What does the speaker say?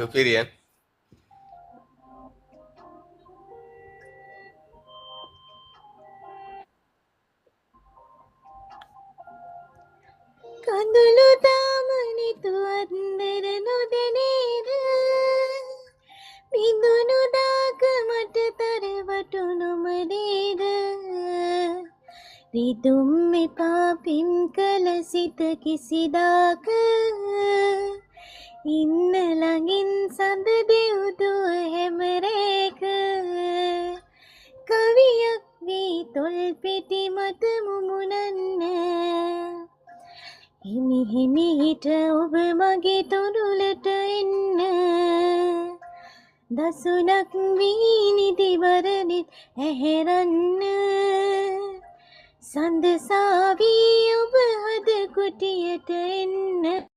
සුපිරියන්. කඳුළු දාමනිතුවත් දෙරනොදනේද බිඳුනු දාක මට තරවටුනුමනේද රිදුම් එපා පින් කළ සිත කිසිදාක ඉන්න ළඟින් සඳ දෙව්දුව හැමරේක කවියක් වී තොල් පෙටි මත මුමුණන්න හිමි හිමි හිට ඔබ මගේ තොරුලට එන්න දසුනක් වී නිදිවරනිත් ඇහැරන්න සඳ සාවී ඔබ හද කුටියට එන්න